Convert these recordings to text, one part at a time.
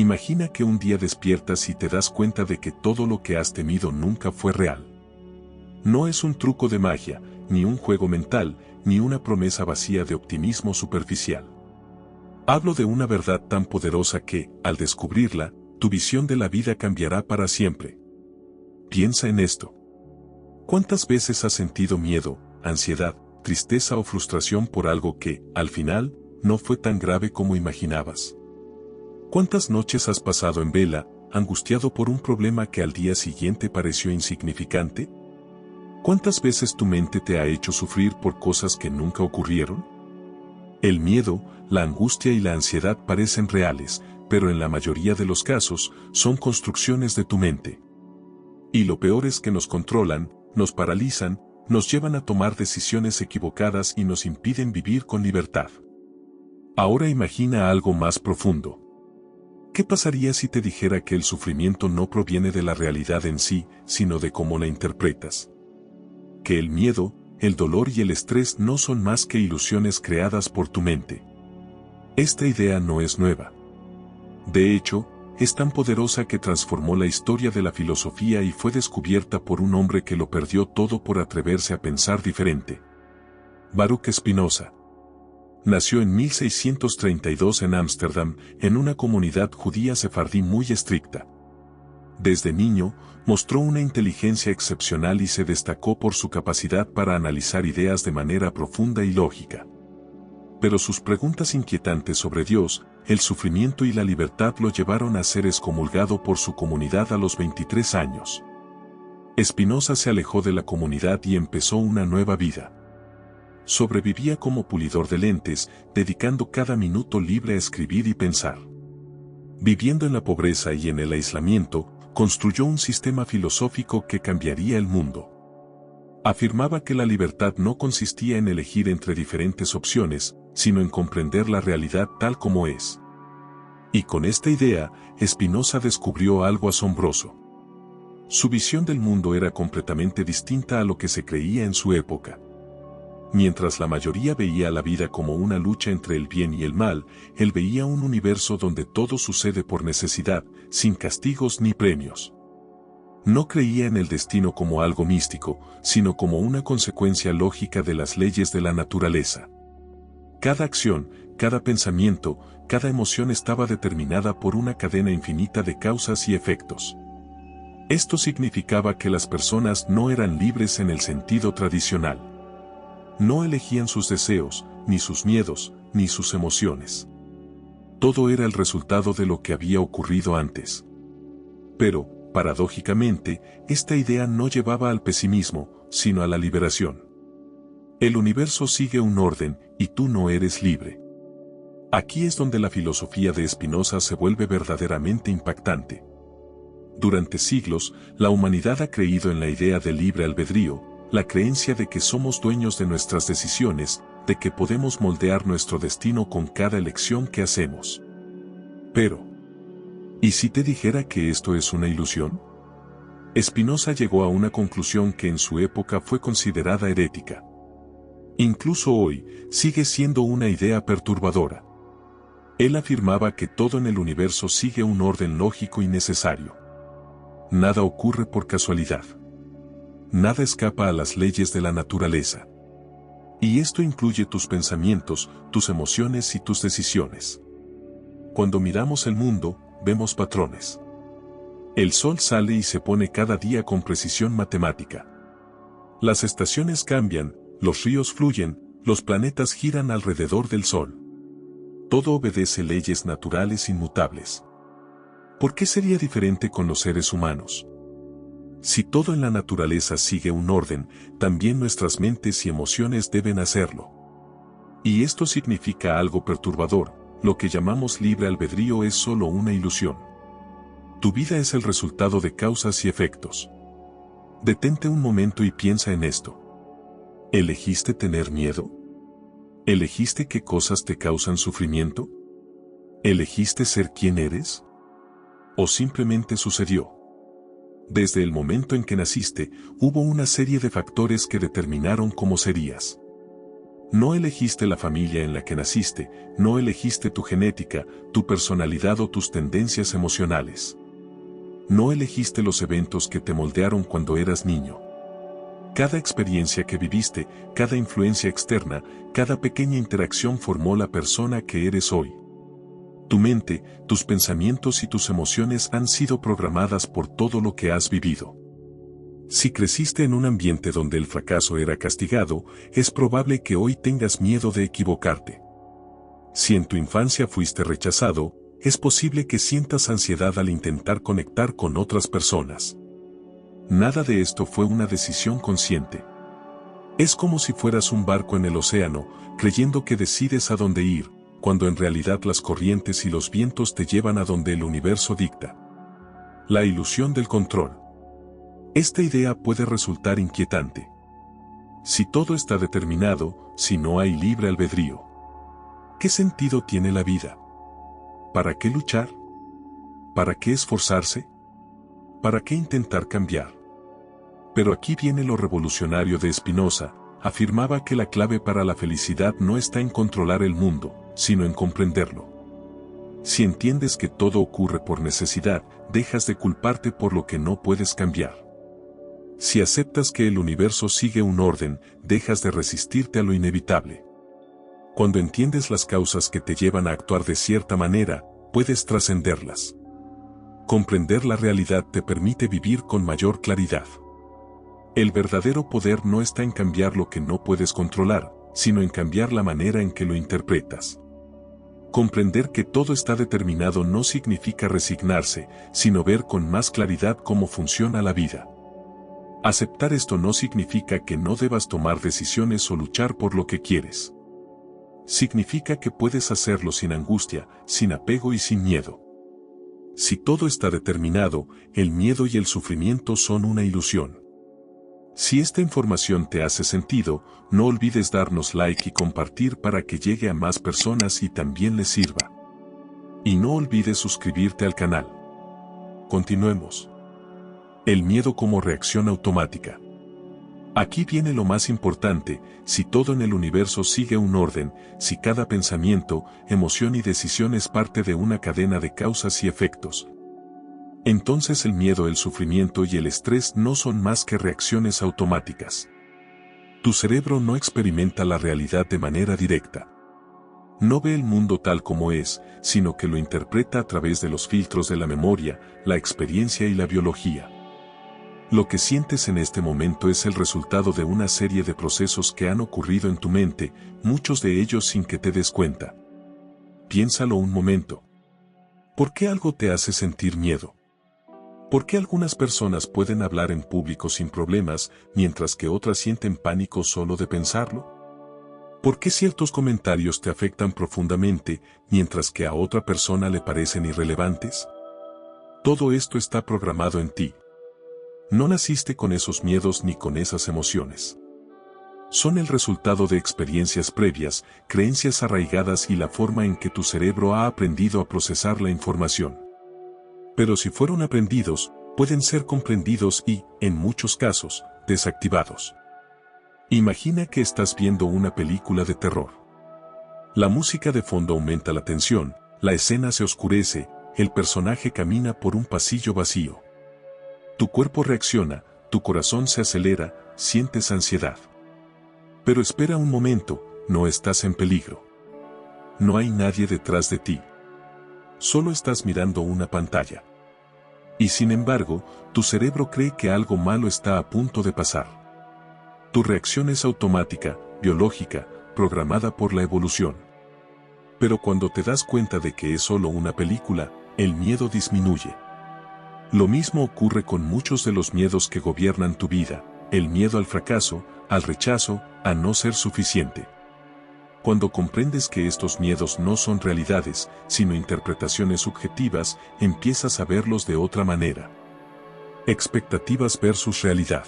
Imagina que un día despiertas y te das cuenta de que todo lo que has temido nunca fue real. No es un truco de magia, ni un juego mental, ni una promesa vacía de optimismo superficial. Hablo de una verdad tan poderosa que, al descubrirla, tu visión de la vida cambiará para siempre. Piensa en esto. ¿Cuántas veces has sentido miedo, ansiedad, tristeza o frustración por algo que, al final, no fue tan grave como imaginabas? ¿Cuántas noches has pasado en vela, angustiado por un problema que al día siguiente pareció insignificante? ¿Cuántas veces tu mente te ha hecho sufrir por cosas que nunca ocurrieron? El miedo, la angustia y la ansiedad parecen reales, pero en la mayoría de los casos, son construcciones de tu mente. Y lo peor es que nos controlan, nos paralizan, nos llevan a tomar decisiones equivocadas y nos impiden vivir con libertad. Ahora imagina algo más profundo. ¿Qué pasaría si te dijera que el sufrimiento no proviene de la realidad en sí, sino de cómo la interpretas? Que el miedo, el dolor y el estrés no son más que ilusiones creadas por tu mente. Esta idea no es nueva. De hecho, es tan poderosa que transformó la historia de la filosofía y fue descubierta por un hombre que lo perdió todo por atreverse a pensar diferente. Baruch Spinoza. Nació en 1632 en Ámsterdam, en una comunidad judía sefardí muy estricta. Desde niño, mostró una inteligencia excepcional y se destacó por su capacidad para analizar ideas de manera profunda y lógica. Pero sus preguntas inquietantes sobre Dios, el sufrimiento y la libertad lo llevaron a ser excomulgado por su comunidad a los 23 años. Spinoza se alejó de la comunidad y empezó una nueva vida. Sobrevivía como pulidor de lentes, dedicando cada minuto libre a escribir y pensar. Viviendo en la pobreza y en el aislamiento, construyó un sistema filosófico que cambiaría el mundo. Afirmaba que la libertad no consistía en elegir entre diferentes opciones, sino en comprender la realidad tal como es. Y con esta idea, Spinoza descubrió algo asombroso. Su visión del mundo era completamente distinta a lo que se creía en su época. Mientras la mayoría veía la vida como una lucha entre el bien y el mal, él veía un universo donde todo sucede por necesidad, sin castigos ni premios. No creía en el destino como algo místico, sino como una consecuencia lógica de las leyes de la naturaleza. Cada acción, cada pensamiento, cada emoción estaba determinada por una cadena infinita de causas y efectos. Esto significaba que las personas no eran libres en el sentido tradicional. No elegían sus deseos, ni sus miedos, ni sus emociones. Todo era el resultado de lo que había ocurrido antes. Pero, paradójicamente, esta idea no llevaba al pesimismo, sino a la liberación. El universo sigue un orden, y tú no eres libre. Aquí es donde la filosofía de Spinoza se vuelve verdaderamente impactante. Durante siglos, la humanidad ha creído en la idea del libre albedrío, la creencia de que somos dueños de nuestras decisiones, de que podemos moldear nuestro destino con cada elección que hacemos. Pero, ¿y si te dijera que esto es una ilusión? Spinoza llegó a una conclusión que en su época fue considerada herética. Incluso hoy, sigue siendo una idea perturbadora. Él afirmaba que todo en el universo sigue un orden lógico y necesario. Nada ocurre por casualidad. Nada escapa a las leyes de la naturaleza. Y esto incluye tus pensamientos, tus emociones y tus decisiones. Cuando miramos el mundo, vemos patrones. El sol sale y se pone cada día con precisión matemática. Las estaciones cambian, los ríos fluyen, los planetas giran alrededor del sol. Todo obedece leyes naturales inmutables. ¿Por qué sería diferente con los seres humanos? Si todo en la naturaleza sigue un orden, también nuestras mentes y emociones deben hacerlo. Y esto significa algo perturbador, lo que llamamos libre albedrío es solo una ilusión. Tu vida es el resultado de causas y efectos. Detente un momento y piensa en esto. ¿Elegiste tener miedo? ¿Elegiste qué cosas te causan sufrimiento? ¿Elegiste ser quien eres? ¿O simplemente sucedió? Desde el momento en que naciste, hubo una serie de factores que determinaron cómo serías. No elegiste la familia en la que naciste, no elegiste tu genética, tu personalidad o tus tendencias emocionales. No elegiste los eventos que te moldearon cuando eras niño. Cada experiencia que viviste, cada influencia externa, cada pequeña interacción formó la persona que eres hoy. Tu mente, tus pensamientos y tus emociones han sido programadas por todo lo que has vivido. Si creciste en un ambiente donde el fracaso era castigado, es probable que hoy tengas miedo de equivocarte. Si en tu infancia fuiste rechazado, es posible que sientas ansiedad al intentar conectar con otras personas. Nada de esto fue una decisión consciente. Es como si fueras un barco en el océano, creyendo que decides a dónde ir, cuando en realidad las corrientes y los vientos te llevan a donde el universo dicta. La ilusión del control. Esta idea puede resultar inquietante. Si todo está determinado, si no hay libre albedrío, ¿qué sentido tiene la vida? ¿Para qué luchar? ¿Para qué esforzarse? ¿Para qué intentar cambiar? Pero aquí viene lo revolucionario de Spinoza. Afirmaba que la clave para la felicidad no está en controlar el mundo, sino en comprenderlo. Si entiendes que todo ocurre por necesidad, dejas de culparte por lo que no puedes cambiar. Si aceptas que el universo sigue un orden, dejas de resistirte a lo inevitable. Cuando entiendes las causas que te llevan a actuar de cierta manera, puedes trascenderlas. Comprender la realidad te permite vivir con mayor claridad. El verdadero poder no está en cambiar lo que no puedes controlar, sino en cambiar la manera en que lo interpretas. Comprender que todo está determinado no significa resignarse, sino ver con más claridad cómo funciona la vida. Aceptar esto no significa que no debas tomar decisiones o luchar por lo que quieres. Significa que puedes hacerlo sin angustia, sin apego y sin miedo. Si todo está determinado, el miedo y el sufrimiento son una ilusión. Si esta información te hace sentido, no olvides darnos like y compartir para que llegue a más personas y también les sirva. Y no olvides suscribirte al canal. Continuemos. El miedo como reacción automática. Aquí viene lo más importante: si todo en el universo sigue un orden, si cada pensamiento, emoción y decisión es parte de una cadena de causas y efectos, entonces el miedo, el sufrimiento y el estrés no son más que reacciones automáticas. Tu cerebro no experimenta la realidad de manera directa. No ve el mundo tal como es, sino que lo interpreta a través de los filtros de la memoria, la experiencia y la biología. Lo que sientes en este momento es el resultado de una serie de procesos que han ocurrido en tu mente, muchos de ellos sin que te des cuenta. Piénsalo un momento. ¿Por qué algo te hace sentir miedo? ¿Por qué algunas personas pueden hablar en público sin problemas, mientras que otras sienten pánico solo de pensarlo? ¿Por qué ciertos comentarios te afectan profundamente, mientras que a otra persona le parecen irrelevantes? Todo esto está programado en ti. No naciste con esos miedos ni con esas emociones. Son el resultado de experiencias previas, creencias arraigadas y la forma en que tu cerebro ha aprendido a procesar la información. Pero si fueron aprendidos, pueden ser comprendidos y, en muchos casos, desactivados. Imagina que estás viendo una película de terror. La música de fondo aumenta la tensión, la escena se oscurece, el personaje camina por un pasillo vacío. Tu cuerpo reacciona, tu corazón se acelera, sientes ansiedad. Pero espera un momento, no estás en peligro. No hay nadie detrás de ti. Solo estás mirando una pantalla. Y sin embargo, tu cerebro cree que algo malo está a punto de pasar. Tu reacción es automática, biológica, programada por la evolución. Pero cuando te das cuenta de que es solo una película, el miedo disminuye. Lo mismo ocurre con muchos de los miedos que gobiernan tu vida: el miedo al fracaso, al rechazo, a no ser suficiente. Cuando comprendes que estos miedos no son realidades, sino interpretaciones subjetivas, empiezas a verlos de otra manera. Expectativas versus realidad.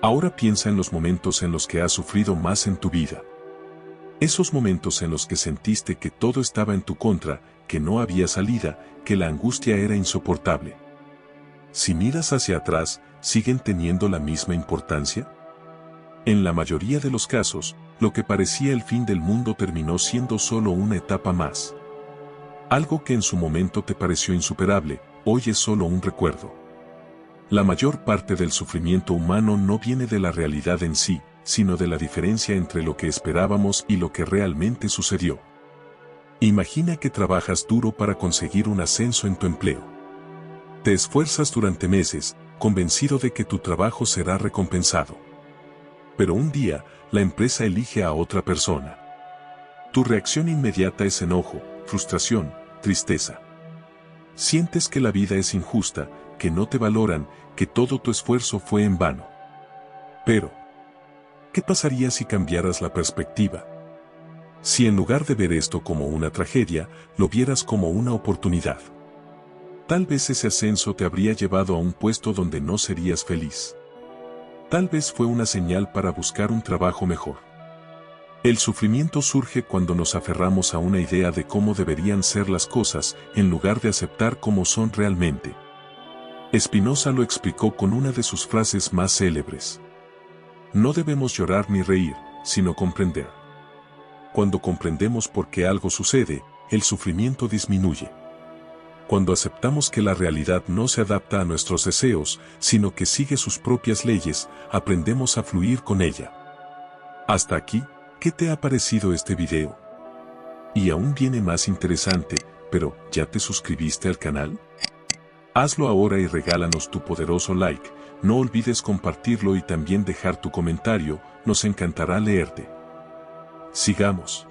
Ahora piensa en los momentos en los que has sufrido más en tu vida. Esos momentos en los que sentiste que todo estaba en tu contra, que no había salida, que la angustia era insoportable. Si miras hacia atrás, ¿siguen teniendo la misma importancia? En la mayoría de los casos, lo que parecía el fin del mundo terminó siendo solo una etapa más. Algo que en su momento te pareció insuperable, hoy es solo un recuerdo. La mayor parte del sufrimiento humano no viene de la realidad en sí, sino de la diferencia entre lo que esperábamos y lo que realmente sucedió. Imagina que trabajas duro para conseguir un ascenso en tu empleo. Te esfuerzas durante meses, convencido de que tu trabajo será recompensado. Pero un día, la empresa elige a otra persona. Tu reacción inmediata es enojo, frustración, tristeza. Sientes que la vida es injusta, que no te valoran, que todo tu esfuerzo fue en vano. Pero, ¿qué pasaría si cambiaras la perspectiva? Si en lugar de ver esto como una tragedia, lo vieras como una oportunidad. Tal vez ese ascenso te habría llevado a un puesto donde no serías feliz. Tal vez fue una señal para buscar un trabajo mejor. El sufrimiento surge cuando nos aferramos a una idea de cómo deberían ser las cosas, en lugar de aceptar cómo son realmente. Spinoza lo explicó con una de sus frases más célebres. No debemos llorar ni reír, sino comprender. Cuando comprendemos por qué algo sucede, el sufrimiento disminuye. Cuando aceptamos que la realidad no se adapta a nuestros deseos, sino que sigue sus propias leyes, aprendemos a fluir con ella. Hasta aquí, ¿qué te ha parecido este video? Y aún viene más interesante, pero ¿ya te suscribiste al canal? Hazlo ahora y regálanos tu poderoso like, no olvides compartirlo y también dejar tu comentario, nos encantará leerte. Sigamos.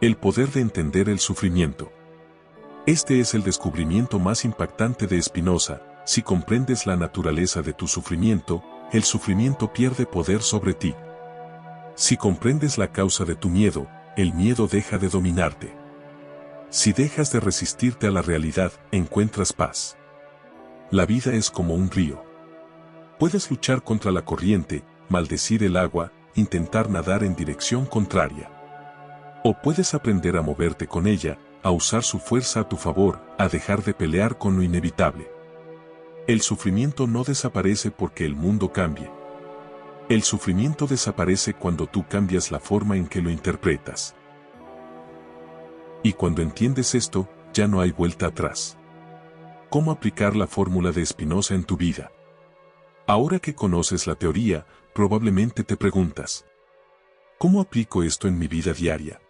El poder de entender el sufrimiento. Este es el descubrimiento más impactante de Spinoza. Si comprendes la naturaleza de tu sufrimiento, el sufrimiento pierde poder sobre ti. Si comprendes la causa de tu miedo, el miedo deja de dominarte. Si dejas de resistirte a la realidad, encuentras paz. La vida es como un río. Puedes luchar contra la corriente, maldecir el agua, intentar nadar en dirección contraria. O puedes aprender a moverte con ella, a usar su fuerza a tu favor, a dejar de pelear con lo inevitable. El sufrimiento no desaparece porque el mundo cambie. El sufrimiento desaparece cuando tú cambias la forma en que lo interpretas. Y cuando entiendes esto, ya no hay vuelta atrás. ¿Cómo aplicar la fórmula de Spinoza en tu vida? Ahora que conoces la teoría, probablemente te preguntas: ¿cómo aplico esto en mi vida diaria?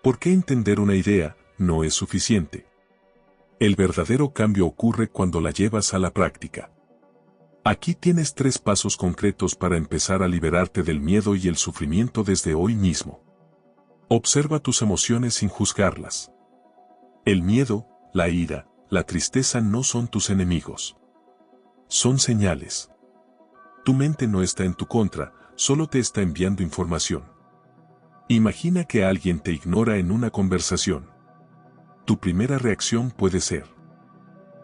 ¿Por qué entender una idea no es suficiente? El verdadero cambio ocurre cuando la llevas a la práctica. Aquí tienes 3 pasos concretos para empezar a liberarte del miedo y el sufrimiento desde hoy mismo. Observa tus emociones sin juzgarlas. El miedo, la ira, la tristeza no son tus enemigos. Son señales. Tu mente no está en tu contra, solo te está enviando información. Imagina que alguien te ignora en una conversación. Tu primera reacción puede ser: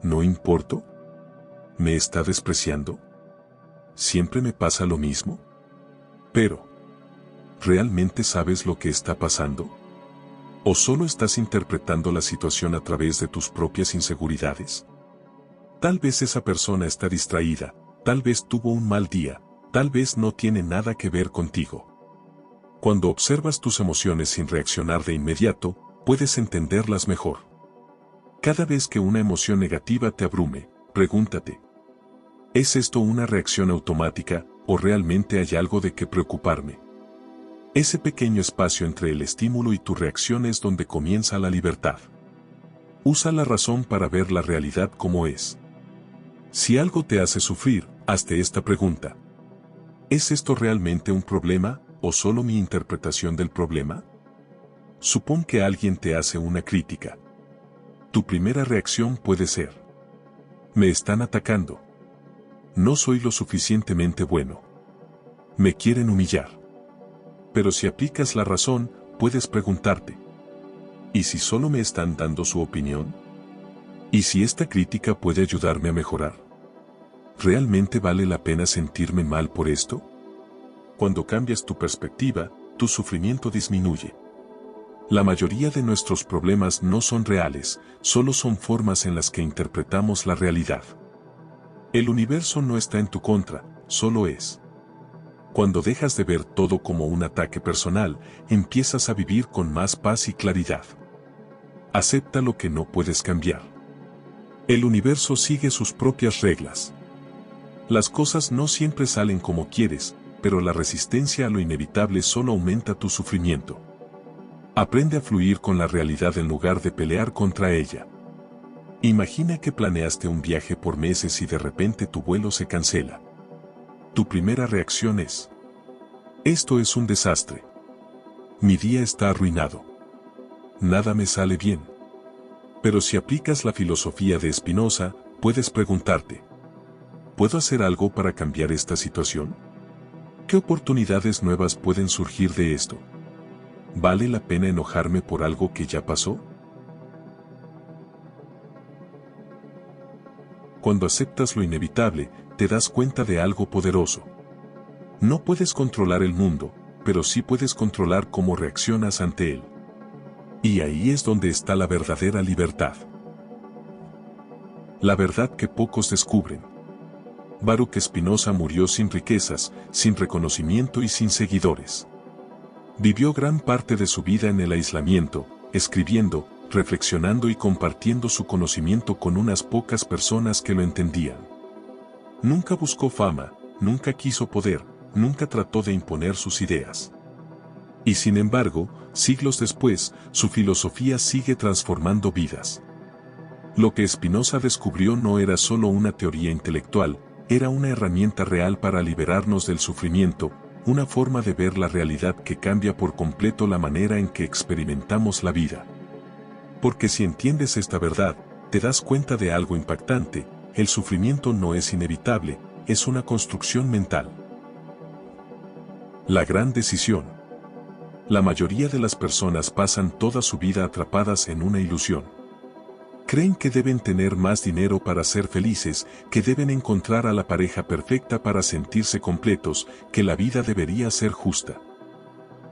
¿no importo? ¿Me está despreciando? ¿Siempre me pasa lo mismo? Pero, ¿realmente sabes lo que está pasando? ¿O solo estás interpretando la situación a través de tus propias inseguridades? Tal vez esa persona está distraída, tal vez tuvo un mal día, tal vez no tiene nada que ver contigo. Cuando observas tus emociones sin reaccionar de inmediato, puedes entenderlas mejor. Cada vez que una emoción negativa te abrume, pregúntate: ¿es esto una reacción automática, o realmente hay algo de qué preocuparme? Ese pequeño espacio entre el estímulo y tu reacción es donde comienza la libertad. Usa la razón para ver la realidad como es. Si algo te hace sufrir, hazte esta pregunta: ¿es esto realmente un problema, o solo mi interpretación del problema? Supón que alguien te hace una crítica. Tu primera reacción puede ser: me están atacando. No soy lo suficientemente bueno. Me quieren humillar. Pero si aplicas la razón, puedes preguntarte: ¿y si solo me están dando su opinión? ¿Y si esta crítica puede ayudarme a mejorar? ¿Realmente vale la pena sentirme mal por esto? Cuando cambias tu perspectiva, tu sufrimiento disminuye. La mayoría de nuestros problemas no son reales, solo son formas en las que interpretamos la realidad. El universo no está en tu contra, solo es. Cuando dejas de ver todo como un ataque personal, empiezas a vivir con más paz y claridad. Acepta lo que no puedes cambiar. El universo sigue sus propias reglas. Las cosas no siempre salen como quieres, pero la resistencia a lo inevitable solo aumenta tu sufrimiento. Aprende a fluir con la realidad en lugar de pelear contra ella. Imagina que planeaste un viaje por meses y de repente tu vuelo se cancela. Tu primera reacción es: esto es un desastre. Mi día está arruinado. Nada me sale bien. Pero si aplicas la filosofía de Spinoza, puedes preguntarte: ¿puedo hacer algo para cambiar esta situación? ¿Qué oportunidades nuevas pueden surgir de esto? ¿Vale la pena enojarme por algo que ya pasó? Cuando aceptas lo inevitable, te das cuenta de algo poderoso. No puedes controlar el mundo, pero sí puedes controlar cómo reaccionas ante él. Y ahí es donde está la verdadera libertad. La verdad que pocos descubren. Baruch Spinoza murió sin riquezas, sin reconocimiento y sin seguidores. Vivió gran parte de su vida en el aislamiento, escribiendo, reflexionando y compartiendo su conocimiento con unas pocas personas que lo entendían. Nunca buscó fama, nunca quiso poder, nunca trató de imponer sus ideas. Y sin embargo, siglos después, su filosofía sigue transformando vidas. Lo que Spinoza descubrió no era solo una teoría intelectual, era una herramienta real para liberarnos del sufrimiento, una forma de ver la realidad que cambia por completo la manera en que experimentamos la vida. Porque si entiendes esta verdad, te das cuenta de algo impactante: el sufrimiento no es inevitable, es una construcción mental. La gran decisión. La mayoría de las personas pasan toda su vida atrapadas en una ilusión. Creen que deben tener más dinero para ser felices, que deben encontrar a la pareja perfecta para sentirse completos, que la vida debería ser justa.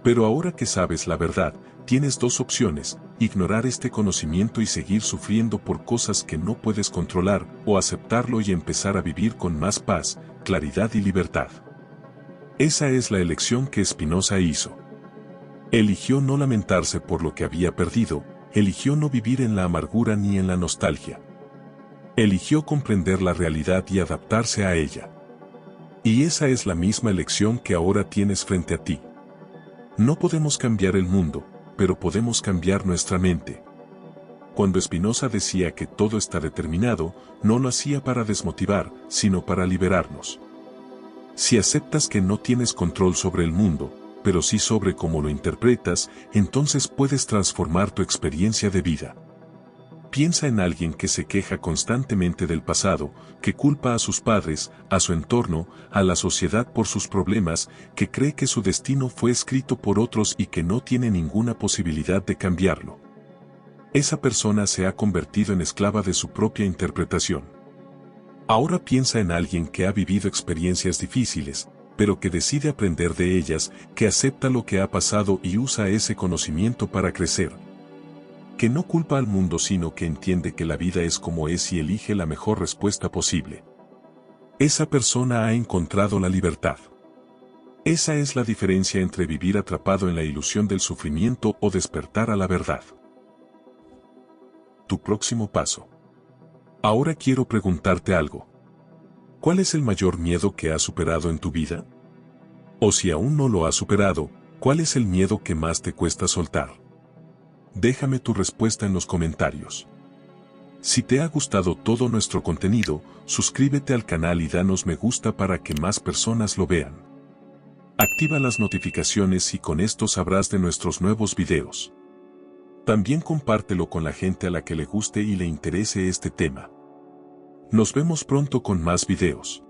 Pero ahora que sabes la verdad, tienes dos opciones: ignorar este conocimiento y seguir sufriendo por cosas que no puedes controlar, o aceptarlo y empezar a vivir con más paz, claridad y libertad. Esa es la elección que Spinoza hizo. Eligió no lamentarse por lo que había perdido, eligió no vivir en la amargura ni en la nostalgia. Eligió comprender la realidad y adaptarse a ella. Y esa es la misma elección que ahora tienes frente a ti. No podemos cambiar el mundo, pero podemos cambiar nuestra mente. Cuando Spinoza decía que todo está determinado, no lo hacía para desmotivar, sino para liberarnos. Si aceptas que no tienes control sobre el mundo, pero sí sobre cómo lo interpretas, entonces puedes transformar tu experiencia de vida. Piensa en alguien que se queja constantemente del pasado, que culpa a sus padres, a su entorno, a la sociedad por sus problemas, que cree que su destino fue escrito por otros y que no tiene ninguna posibilidad de cambiarlo. Esa persona se ha convertido en esclava de su propia interpretación. Ahora piensa en alguien que ha vivido experiencias difíciles, pero que decide aprender de ellas, que acepta lo que ha pasado y usa ese conocimiento para crecer. Que no culpa al mundo sino que entiende que la vida es como es y elige la mejor respuesta posible. Esa persona ha encontrado la libertad. Esa es la diferencia entre vivir atrapado en la ilusión del sufrimiento o despertar a la verdad. Tu próximo paso. Ahora quiero preguntarte algo. ¿Cuál es el mayor miedo que has superado en tu vida? O si aún no lo has superado, ¿cuál es el miedo que más te cuesta soltar? Déjame tu respuesta en los comentarios. Si te ha gustado todo nuestro contenido, suscríbete al canal y danos me gusta para que más personas lo vean. Activa las notificaciones y con esto sabrás de nuestros nuevos videos. También compártelo con la gente a la que le guste y le interese este tema. Nos vemos pronto con más videos.